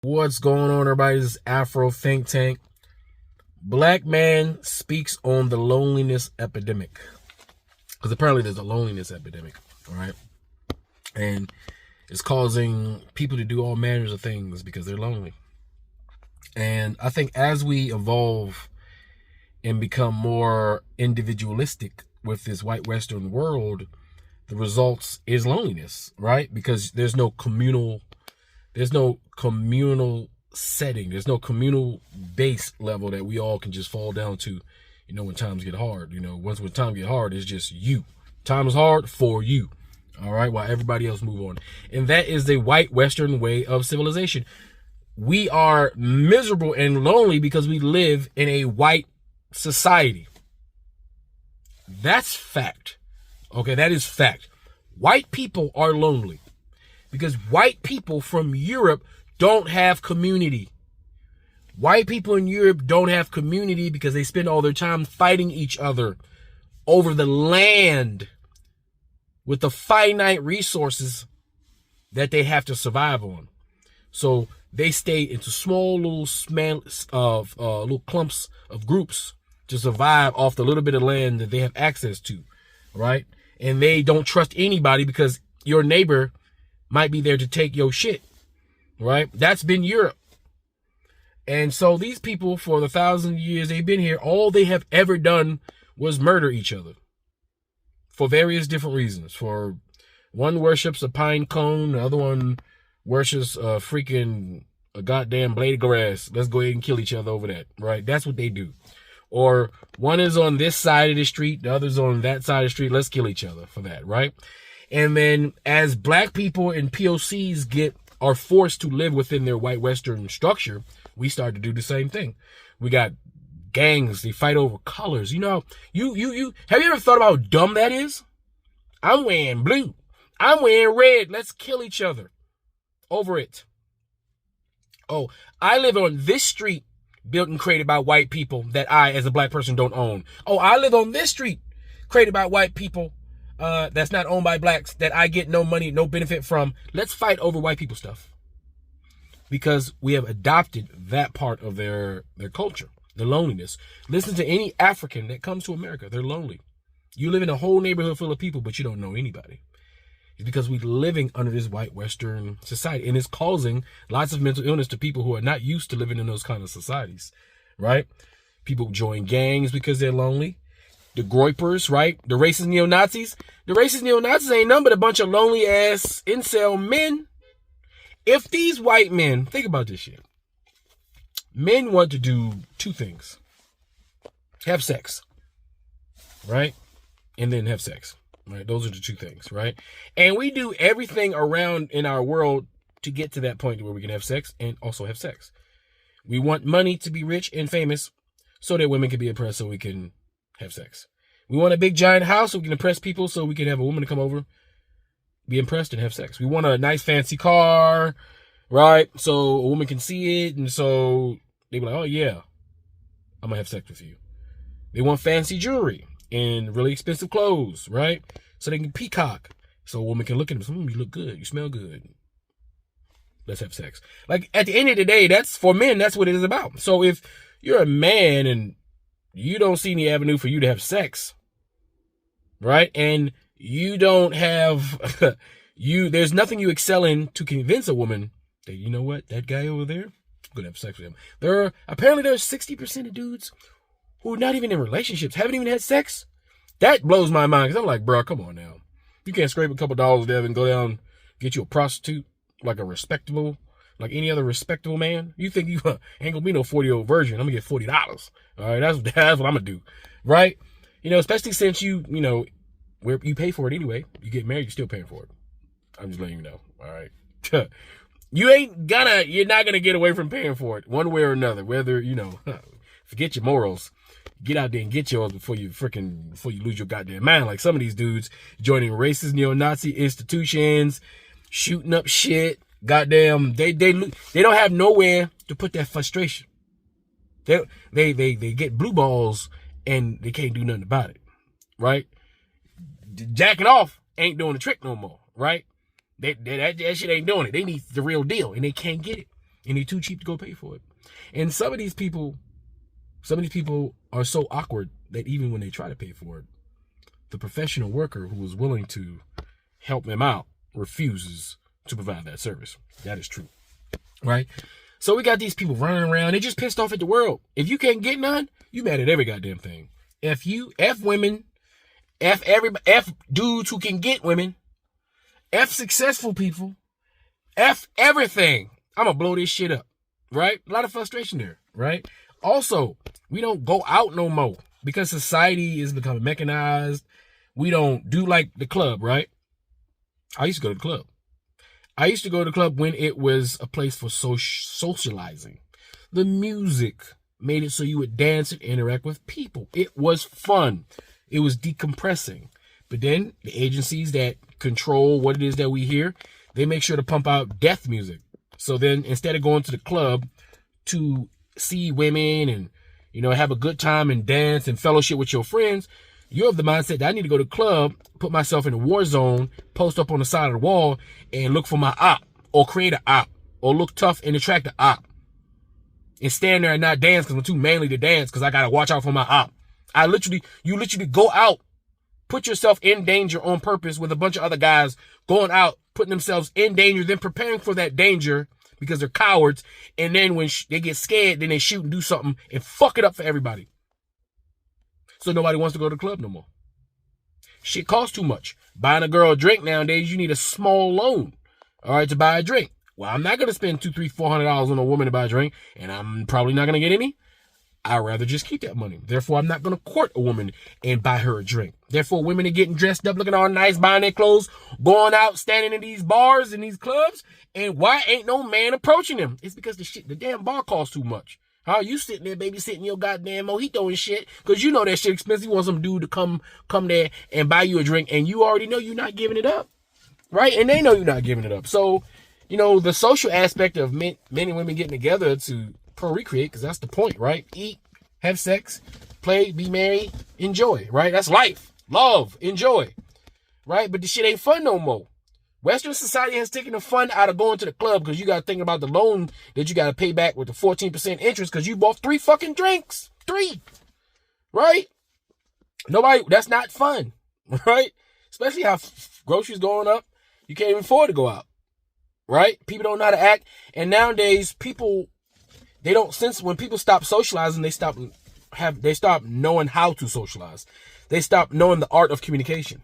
What's going on, everybody? This is Afro Think Tank. Black man speaks on the loneliness epidemic. Because apparently there's a loneliness epidemic, all right? And it's causing people to do all manners of things because they're lonely. And I think as we evolve and become more individualistic with this white Western world, the results is loneliness, right? Because there's no communal setting. There's no communal base level that we all can just fall down to, when times get hard. When time get hard, it's just you. Time is hard for you. All right, while everybody else move on. And that is the white Western way of civilization. We are miserable and lonely because we live in a white society. That's fact. Okay, that is fact. White people are lonely because white people from Europe don't have community. White people in Europe don't have community because they spend all their time fighting each other over the land with the finite resources that they have to survive on. So they stay into small little clumps of groups to survive off the little bit of land that they have access to, right? And they don't trust anybody because your neighbor might be there to take your shit, right? That's been Europe. And so these people, for the 1,000 years they've been here, all they have ever done was murder each other for various different reasons. For one worships a pine cone, the other one worships a goddamn blade of grass. Let's go ahead and kill each other over that, right? That's what they do. Or one is on this side of the street, the other's on that side of the street. Let's kill each other for that, right? And then as black people and POCs are forced to live within their white Western structure, we start to do the same thing. We got gangs, they fight over colors. You have you ever thought about how dumb that is? I'm wearing blue. I'm wearing red. Let's kill each other over it. Oh, I live on this street built and created by white people that I, as a black person, don't own. Oh, I live on this street created by white people that's not owned by blacks that I get no money, no benefit from. Let's fight over white people stuff. Because we have adopted that part of their culture, the loneliness. Listen to any African that comes to America. They're lonely. You live in a whole neighborhood full of people, but you don't know anybody. It's because we're living under this white Western society, and it's causing lots of mental illness to people who are not used to living in those kind of societies, right? People join gangs because they're lonely. The groypers, right? The racist neo-Nazis. The racist neo-Nazis ain't nothing but a bunch of lonely-ass incel men. If these white men, think about this shit. Men want to do two things. Have sex, right? And then have sex. Right, those are the two things, right? And we do everything around in our world to get to that point where we can have sex and also have sex. We want money to be rich and famous so that women can be impressed so we can have sex. We want a big giant house so we can impress people so we can have a woman to come over, be impressed and have sex. We want a nice fancy car, right? So a woman can see it and so they be like, oh yeah, I'm gonna have sex with you. They want fancy jewelry and really expensive clothes, right? So they can peacock. So a woman can look at them. You look good. You smell good. Let's have sex. Like, at the end of the day, for men, that's what it is about. So if you're a man and you don't see any avenue for you to have sex, right? And you don't have, there's nothing you excel in to convince a woman that, you know what, that guy over there, I'm going to have sex with him. Apparently there's 60% of dudes who are not even in relationships, haven't even had sex. That blows my mind, because I'm like, bro, come on now. You can't scrape a couple dollars there and go down, get you a prostitute, like any other respectable man? You think you ain't gonna be no 40-year-old virgin. I'm gonna get $40. All right, that's what I'm gonna do, right? Especially since where you pay for it anyway. You get married, you're still paying for it. I'm just letting you know, all right? You're not gonna get away from paying for it one way or another, whether, forget your morals. Get out there and get yours before you lose your goddamn mind. Like some of these dudes joining racist neo-Nazi institutions, shooting up shit. Goddamn, they don't have nowhere to put that frustration. They get blue balls and they can't do nothing about it, right? Jacking off ain't doing the trick no more, right? That shit ain't doing it. They need the real deal and they can't get it. and they're too cheap to go pay for it. And some of these people are so awkward that even when they try to pay for it, the professional worker who is willing to help them out refuses to provide that service. That is true, right? So we got these people running around. They just pissed off at the world. If you can't get none, you mad at every goddamn thing. F you, F women, F everybody, F dudes who can get women, F successful people, F everything. I'm gonna blow this shit up, right? A lot of frustration there, right? Also, we don't go out no more because society is becoming mechanized. We don't do like the club, right? I used to go to the club. I used to go to the club when it was a place for socializing. The music made it so you would dance and interact with people. It was fun. It was decompressing. But then the agencies that control what it is that we hear, they make sure to pump out death music. So then instead of going to the club to see women and, you know, have a good time and dance and fellowship with your friends, you're of the mindset that I need to go to the club, put myself in a war zone, post up on the side of the wall, and look for my op, or create an op, or look tough and attract an op. And stand there and not dance because I'm too manly to dance because I got to watch out for my op. You literally go out, put yourself in danger on purpose with a bunch of other guys going out, putting themselves in danger, then preparing for that danger because they're cowards. And then when they get scared, then they shoot and do something and fuck it up for everybody. So nobody wants to go to the club no more. Shit costs too much. Buying a girl a drink nowadays, you need a small loan, all right, to buy a drink. Well, I'm not going to spend $200, $300, $400 on a woman to buy a drink, and I'm probably not going to get any. I'd rather just keep that money. Therefore, I'm not going to court a woman and buy her a drink. Therefore, women are getting dressed up, looking all nice, buying their clothes, going out, standing in these bars and these clubs, and why ain't no man approaching them? It's because the damn bar costs too much. How you sitting there babysitting your goddamn mojito and shit because you know that shit expensive. You want some dude to come there and buy you a drink and you already know you're not giving it up, right? And they know you're not giving it up. So, you know, the social aspect of men and women getting together to procreate, because that's the point, right? Eat, have sex, play, be merry, enjoy, right? That's life, love, enjoy, right? But the shit ain't fun no more. Western society has taken the fun out of going to the club because you got to think about the loan that you got to pay back with the 14% interest because you bought 3 fucking drinks. 3. Right? Nobody, that's not fun. Right? Especially how groceries going up. You can't even afford to go out. Right? People don't know how to act. And nowadays, they don't, since when people stop socializing, they stop knowing how to socialize. They stop knowing the art of communication.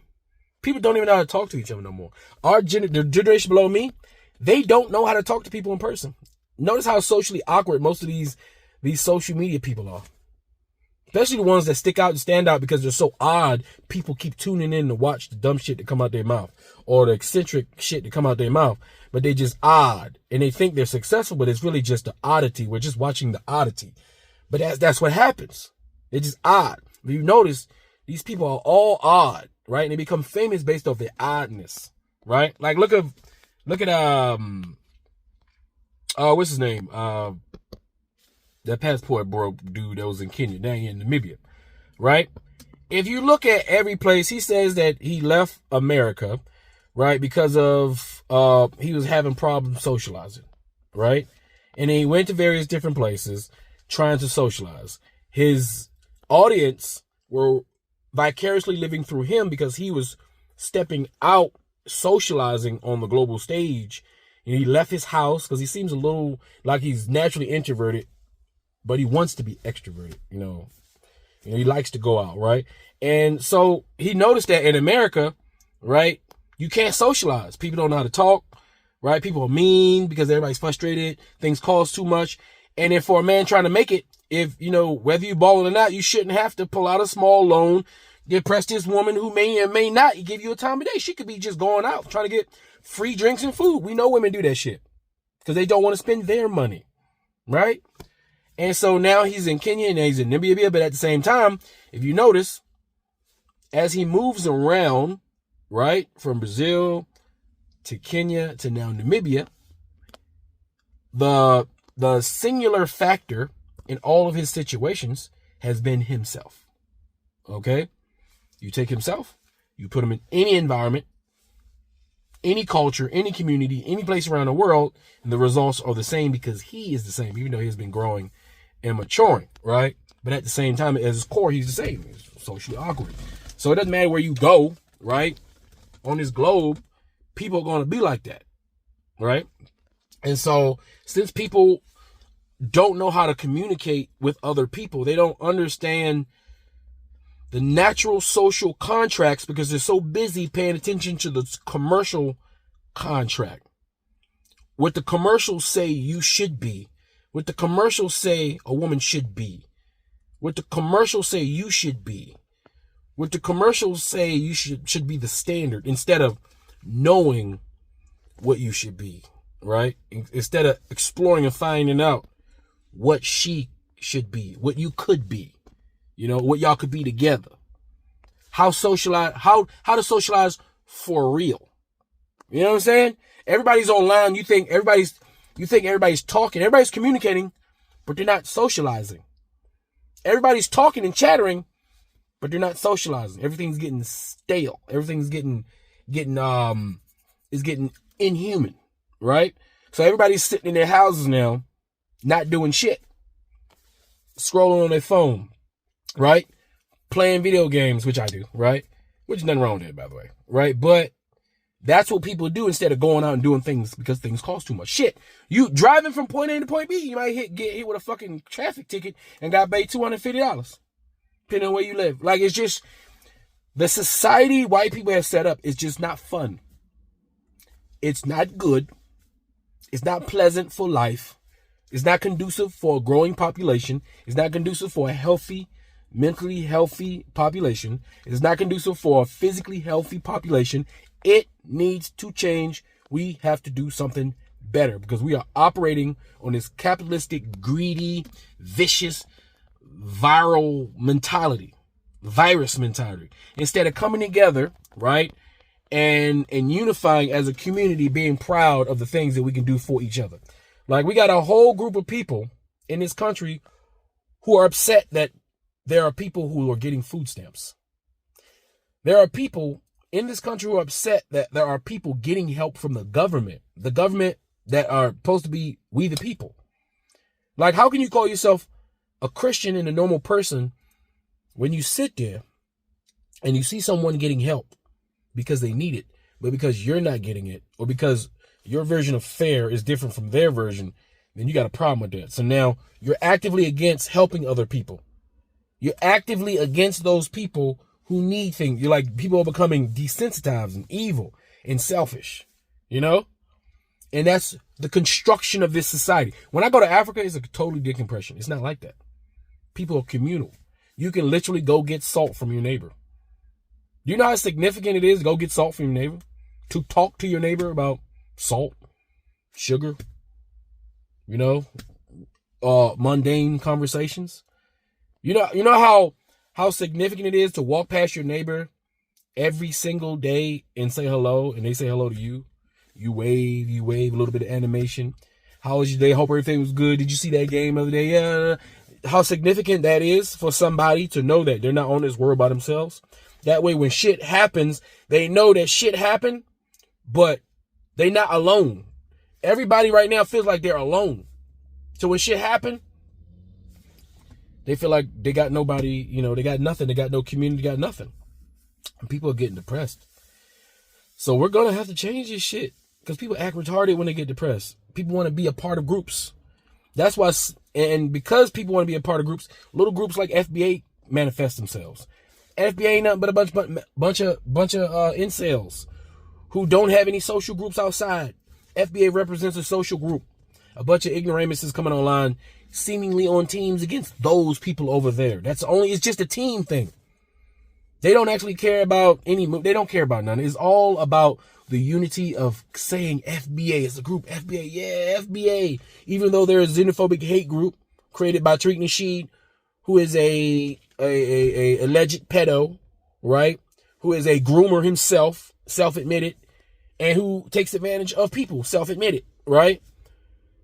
People don't even know how to talk to each other no more. The generation below me, they don't know how to talk to people in person. Notice how socially awkward most of these social media people are. Especially the ones that stick out and stand out because they're so odd. People keep tuning in to watch the dumb shit that come out their mouth or the eccentric shit that come out their mouth. But they're just odd. And they think they're successful, but it's really just the oddity. We're just watching the oddity. But that's what happens. They're just odd. If you notice, these people are all odd. Right? And they become famous based off their oddness. Right? Like look at what's his name? That passport broke dude that was in Kenya, down here in Namibia. Right? If you look at every place, he says that he left America, right, because of he was having problems socializing. Right? And he went to various different places trying to socialize. His audience were vicariously living through him because he was stepping out, socializing on the global stage. And he left his house because he seems a little like he's naturally introverted, but he wants to be extroverted, you know, he likes to go out, right? And so he noticed that in America, right, you can't socialize. People don't know how to talk, right? People are mean because everybody's frustrated. Things cost too much. And then for a man trying to make it, if, you know, whether you balling or not, you shouldn't have to pull out a small loan, impress this woman who may or may not give you a time of day. She could be just going out trying to get free drinks and food. We know women do that shit because they don't want to spend their money, right? And so now he's in Kenya and he's in Namibia. But at the same time, if you notice, as he moves around, right, from Brazil to Kenya to now Namibia, the singular factor in all of his situations has been himself. Okay? You take himself, you put him in any environment, any culture, any community, any place around the world, and the results are the same because he is the same, even though he's been growing and maturing, right? But at the same time, at his core, he's the same. He's socially awkward. So it doesn't matter where you go, right? On this globe, people are going to be like that, right? And so since people don't know how to communicate with other people, they don't understand the natural social contracts because they're so busy paying attention to the commercial contract. What the commercials say you should be, what the commercials say a woman should be, what the commercials say you should be, what the commercials say you should be the standard instead of knowing what you should be, right? Instead of exploring and finding out what she should be, what you could be, you know, what y'all could be together. How to socialize for real. You know what I'm saying? Everybody's online. You think everybody's talking, everybody's communicating, but they're not socializing. Everybody's talking and chattering, but they're not socializing. Everything's getting stale. Everything's getting inhuman, right? So everybody's sitting in their houses now, not doing shit, scrolling on their phone, right? Playing video games, which I do, right? Which is nothing wrong with it, by the way, right? But that's what people do instead of going out and doing things because things cost too much. Shit, you driving from point A to point B, you might get hit with a fucking traffic ticket and got paid $250, depending on where you live. Like, it's just, the society white people have set up is just not fun. It's not good. It's not pleasant for life. It's not conducive for a growing population. It's not conducive for a healthy, mentally healthy population. It's not conducive for a physically healthy population. It needs to change. We have to do something better because we are operating on this capitalistic, greedy, vicious, virus mentality. Instead of coming together, right, and unifying as a community, being proud of the things that we can do for each other. Like, we got a whole group of people in this country who are upset that there are people who are getting food stamps. There are people in this country who are upset that there are people getting help from the government that are supposed to be we the people. Like, how can you call yourself a Christian and a normal person when you sit there and you see someone getting help because they need it, but because you're not getting it, or because your version of fair is different from their version, then you got a problem with that. So now you're actively against helping other people. You're actively against those people who need things. You're like, people are becoming desensitized and evil and selfish, you know? And that's the construction of this society. When I go to Africa, it's a totally decompression. It's not like that. People are communal. You can literally go get salt from your neighbor. Do you know how significant it is to go get salt from your neighbor? To talk to your neighbor about salt, sugar, you know, mundane conversations. You know how significant it is to walk past your neighbor every single day and say hello, and they say hello to you. You wave, a little bit of animation. How was your day? Hope everything was good. Did you see that game the other day? Yeah. How significant that is for somebody to know that they're not on this world by themselves. That way, when shit happens, they know that shit happened, but they're not alone. Everybody right now feels like they're alone. So when shit happened, they feel like they got nobody, you know, they got nothing. They got no community, got nothing. And people are getting depressed. So we're going to have to change this shit because people act retarded when they get depressed. People want to be a part of groups. That's why, and because people want to be a part of groups, little groups like FBA manifest themselves. FBA ain't nothing but a bunch of incels who don't have any social groups outside. FBA represents a social group. A bunch of ignoramuses coming online, seemingly on teams against those people over there. It's just a team thing. They don't actually care about they don't care about none. It's all about the unity of saying FBA is a group. FBA, yeah, FBA. Even though there is a xenophobic hate group created by Tariq Nasheed, who is a alleged pedo, right? Who is a groomer himself, self-admitted, and who takes advantage of people, self-admitted, right?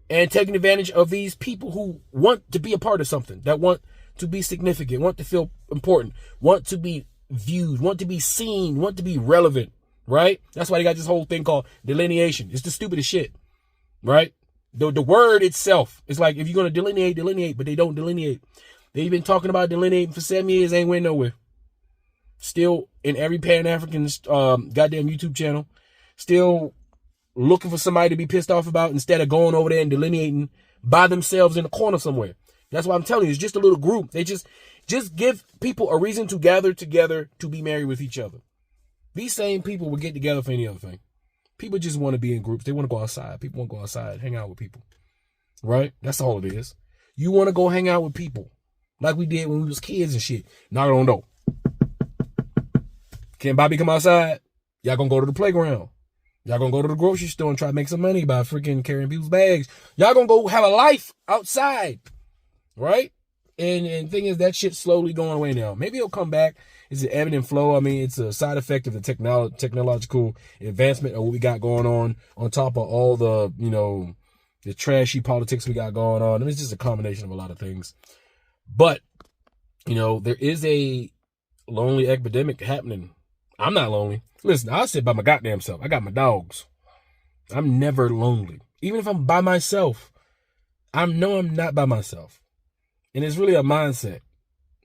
And taking advantage of these people who want to be a part of something, that want to be significant, want to feel important, want to be viewed, want to be seen, want to be relevant, right? That's why they got this whole thing called delineation. It's the stupidest shit, right? The word itself, it's like if you're going to delineate, but they don't delineate. They've been talking about delineating for 7 years, ain't went nowhere. Still in every Pan-African goddamn YouTube channel, still looking for somebody to be pissed off about instead of going over there and delineating by themselves in a corner somewhere. That's why I'm telling you, it's just a little group. They just give people a reason to gather together to be married with each other. These same people will get together for any other thing. People just want to be in groups. They want to go outside. People want to go outside, hang out with people. Right? That's all it is. You want to go hang out with people like we did when we was kids and shit. Knock on the door. Can Bobby come outside? Y'all gonna go to the playground. Y'all gonna go to the grocery store and try to make some money by freaking carrying people's bags. Y'all gonna go have a life outside. Right? And thing is, that shit's slowly going away now. Maybe it'll come back. It's an ebb and flow. I mean, it's a side effect of the technological advancement of what we got going on top of all the, the trashy politics we got going on. I mean, it's just a combination of a lot of things. But, there is a lonely epidemic happening. I'm not lonely. Listen, I sit by my goddamn self. I got my dogs. I'm never lonely. Even if I'm by myself, I know I'm not by myself. And it's really a mindset,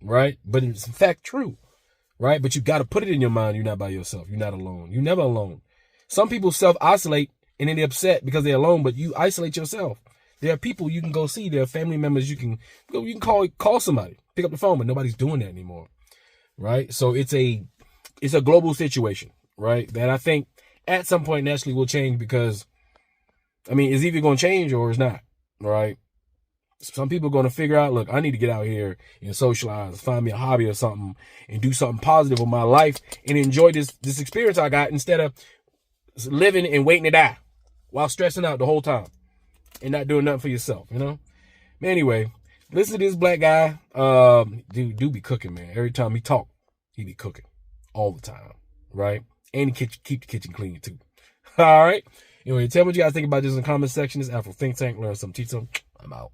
right? But it's in fact true, right? But you got to put it in your mind. You're not by yourself. You're not alone. You're never alone. Some people self-isolate and then they're upset because they're alone, but you isolate yourself. There are people you can go see. There are family members you can call somebody, pick up the phone, but nobody's doing that anymore, right? So it's a global situation, right? That I think at some point naturally will change because, it's either going to change or it's not, right? Some people are going to figure out, look, I need to get out here and socialize, find me a hobby or something and do something positive with my life and enjoy this experience I got instead of living and waiting to die while stressing out the whole time and not doing nothing for yourself, But anyway, listen to this black guy. Dude be cooking, man. Every time he talk, he be cooking all the time, right? And he keep the kitchen clean too. All right. Anyway, tell me what you guys think about this in the comment section. This Afro Think Tank. Learn something, teach something. I'm out.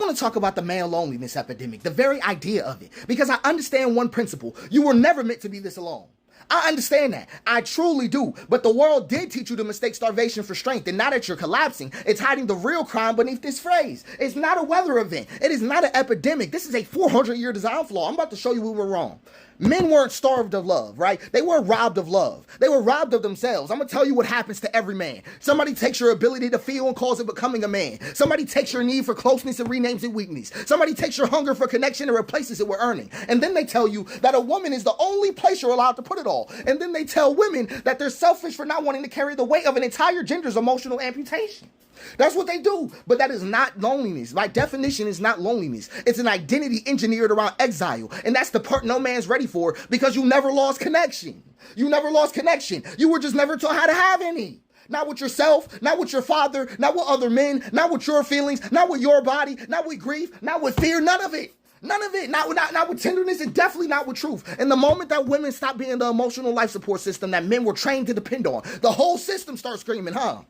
I want to talk about the male loneliness epidemic, the very idea of it, because I understand one principle. You were never meant to be this alone. I understand that. I truly do. But the world did teach you to mistake starvation for strength. And now that you're collapsing, it's hiding the real crime beneath this phrase. It's not a weather event. It is not an epidemic. This is a 400-year design flaw. I'm about to show you we were wrong. Men weren't starved of love, right? They were robbed of love. They were robbed of themselves. I'm going to tell you what happens to every man. Somebody takes your ability to feel and calls it becoming a man. Somebody takes your need for closeness and renames it weakness. Somebody takes your hunger for connection and replaces it with earning. And then they tell you that a woman is the only place you're allowed to put it all. And then they tell women that they're selfish for not wanting to carry the weight of an entire gender's emotional amputation. That's what they do. But that is not loneliness. By definition, it's not loneliness. It's an identity engineered around exile. And that's the part no man's ready for because you never lost connection. You never lost connection. You were just never taught how to have any. Not with yourself, not with your father, not with other men, not with your feelings, not with your body, not with grief, not with fear, none of it. None of it. Not with tenderness and definitely not with truth. And the moment that women stop being the emotional life support system that men were trained to depend on, the whole system starts screaming, huh?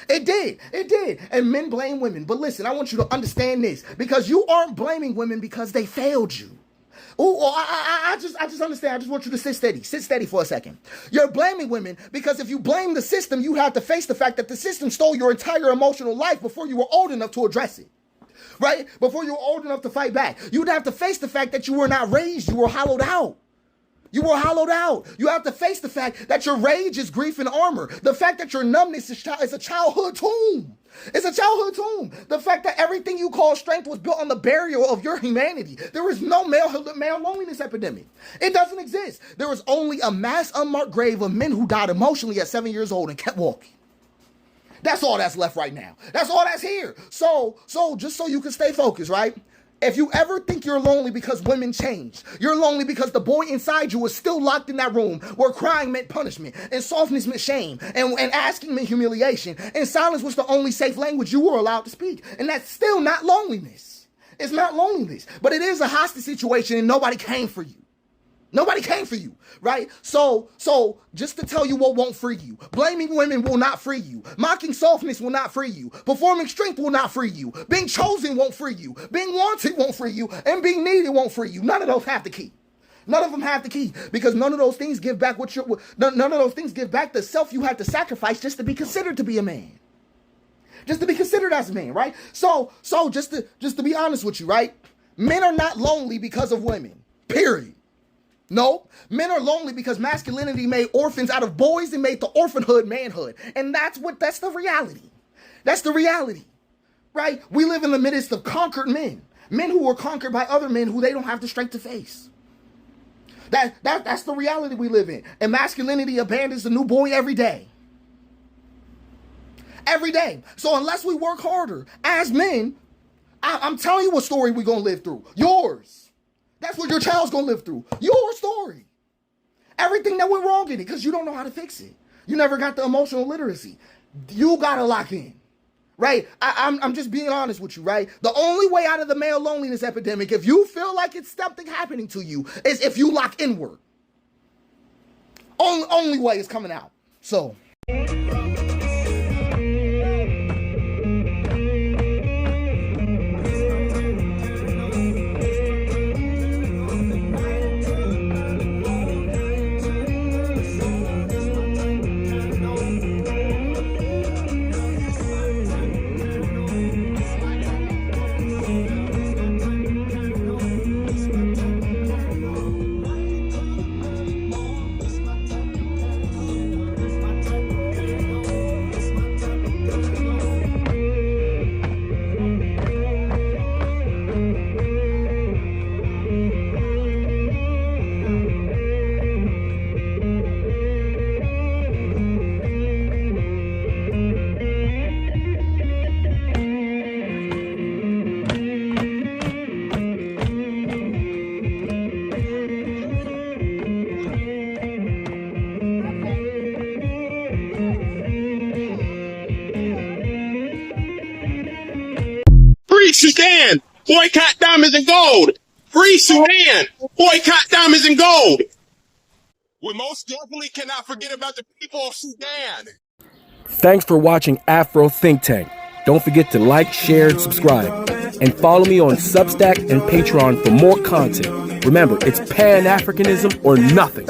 It did. And men blame women. But listen, I want you to understand this because you aren't blaming women because they failed you. I just understand. I just want you to sit steady for a second. You're blaming women because if you blame the system, you have to face the fact that the system stole your entire emotional life before you were old enough to address it. Right? Before you were old enough to fight back. You'd have to face the fact that you were not raised. You were hollowed out. You were hollowed out. You have to face the fact that your rage is grief and armor. The fact that your numbness is a childhood tomb. It's a childhood tomb. The fact that everything you call strength was built on the burial of your humanity. There is no male loneliness epidemic. It doesn't exist. There is only a mass unmarked grave of men who died emotionally at 7 years old and kept walking. That's all that's left right now. That's all that's here. So just so you can stay focused, right? If you ever think you're lonely because women changed, you're lonely because the boy inside you was still locked in that room where crying meant punishment and softness meant shame and asking meant humiliation and silence was the only safe language you were allowed to speak. And that's still not loneliness. It's not loneliness, but it is a hostage situation and nobody came for you. Nobody came for you, right? So just to tell you what won't free you, blaming women will not free you. Mocking softness will not free you. Performing strength will not free you. Being chosen won't free you. Being wanted won't free you. And being needed won't free you. None of those have the key. None of them have the key because none of those things give back none of those things give back the self you had to sacrifice just to be considered to be a man. Just to be considered as a man, right? So just to be honest with you, right? Men are not lonely because of women. Period. No, men are lonely because masculinity made orphans out of boys and made the orphanhood manhood. And that's the reality. That's the reality, right? We live in the midst of conquered men. Men who were conquered by other men who they don't have the strength to face. That's the reality we live in. And masculinity abandons the new boy every day. Every day. So unless we work harder as men, I'm telling you what story we're going to live through. Yours. That's what your child's going to live through. Your story. Everything that went wrong in it because you don't know how to fix it. You never got the emotional literacy. You got to lock in. Right? I'm just being honest with you, right? The only way out of the male loneliness epidemic, if you feel like it's something happening to you, is if you lock inward. Only way is coming out. So... Free Sudan! Boycott diamonds and gold! Free Sudan! Boycott diamonds and gold! We most definitely cannot forget about the people of Sudan! Thanks for watching Afro Think Tank. Don't forget to like, share, and subscribe. And follow me on Substack and Patreon for more content. Remember, it's Pan-Africanism or nothing.